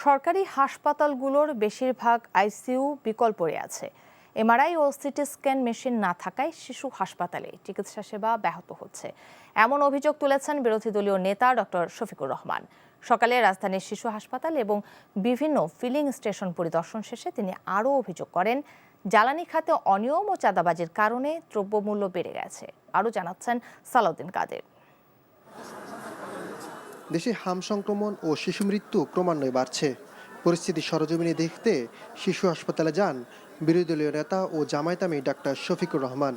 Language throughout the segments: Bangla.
সরকারি হাসপাতালগুলোর বেশিরভাগ আইসিইউ বিকল পড়ে আছে। এমআরআই ও সিটি স্ক্যান মেশিন না থাকায় শিশু হাসপাতালে চিকিৎসা সেবা ব্যাহত হচ্ছে, এমন অভিযোগ তুলেছেন বিরোধী দলীয় নেতা ডক্টর শফিকুর রহমান। সকালে রাজধানীর শিশু হাসপাতাল এবং বিভিন্ন ফিলিং স্টেশন পরিদর্শন শেষে তিনি আরও অভিযোগ করেন, জ্বালানি খাতে অনিয়ম ও চাঁদাবাজির কারণে দ্রব্যমূল্য বেড়ে গেছে। আরও জানাচ্ছেন সালাউদ্দিন কাদের। দেশে হাম সংক্রমণ ও শিশু মৃত্যু ক্রমান্বয়ে বাড়ছে। পরিস্থিতি সরজমিনে দেখতে শিশু হাসপাতালে যান বিরোধী দলীয় নেতা ও জামায়াত আমির ডাক্তার শফিকুর রহমান।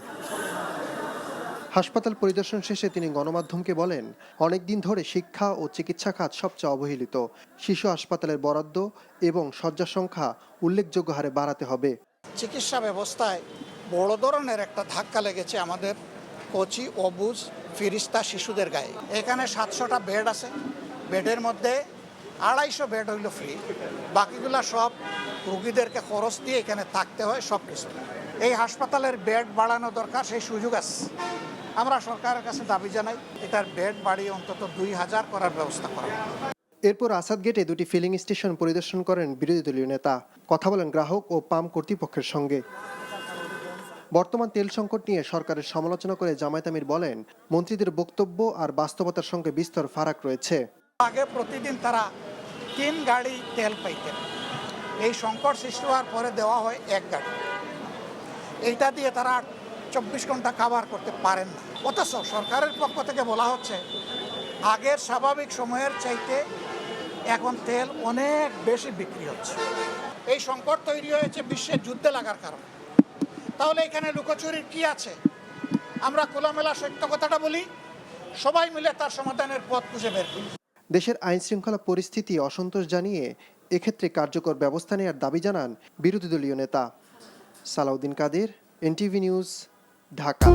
হাসপাতাল পরিদর্শন শেষে তিনি গণমাধ্যমকে বলেন, অনেকদিন ধরে শিক্ষা ও চিকিৎসা খাত সবচেয়ে অবহেলিত। শিশু হাসপাতালের বরাদ্দ এবং শয্যা সংখ্যা উল্লেখযোগ্য হারে বাড়াতে হবে। চিকিৎসা ব্যবস্থায় বড় ধরনের একটা ধাক্কা লেগেছে আমাদের কচি, অবুঝ, ফিরিস্তা শিশুদের গায়ে। এখানে 700টা বেড আছে, বেডের মধ্যে 250 বেড হইল ফ্রি, বাকিগুলা সব রুগীদেরকে খরচ দিয়ে এখানে থাকতে হয়। সব কিছু এই হাসপাতালের বেড বাড়ানো দরকার, সেই সুযোগ আছে। আমরা সরকারের কাছে দাবি জানাই, এটার বেড বাড়িয়ে অন্তত 2000 করার ব্যবস্থা করা। এরপর আসাদ গেটে দুটি ফিলিং স্টেশন পরিদর্শন করেন বিরোধী দলীয় নেতা। কথা বলেন গ্রাহক ও পাম্প কর্তৃপক্ষের সঙ্গে। বর্তমান তেল সংকট নিয়ে সরকারের সমালোচনা করে জামায়াত আমির বলেন, মন্ত্রীদের বক্তব্য আর বাস্তবতার সঙ্গে বিস্তর ফারাক রয়েছে। আগে প্রতিদিন তারা 3 গাড়ি তেল পাইতেন, এই সংকট সৃষ্টি হওয়ার পরে দেওয়া হয় 1 গাড়ি। এইটা দিয়ে তারা 24 ঘন্টা কাভার করতে পারেন না। অথচ সরকারের পক্ষ থেকে বলা হচ্ছে আগের স্বাভাবিক সময়ের চাইতে এখন তেল অনেক বেশি বিক্রি হচ্ছে। এই সংকট তৈরি হয়েছে বিশ্বের যুদ্ধে লাগার কারণে। তাহলে এখানে লুকোচুরির কি আছে? আমরা খোলামেলা সত্য কথাটা বলি, সবাই মিলে তার সমাধানের পথ খুঁজে বের করি। দেশের আইন শৃঙ্খলা পরিস্থিতি অসন্তোষ জানিয়ে এক্ষেত্রে কার্যকর ব্যবস্থা নেওয়ার দাবি জানান বিরোধী দলীয় নেতা। সালাউদ্দিন কাদের, এনটিভি নিউজ, ঢাকা।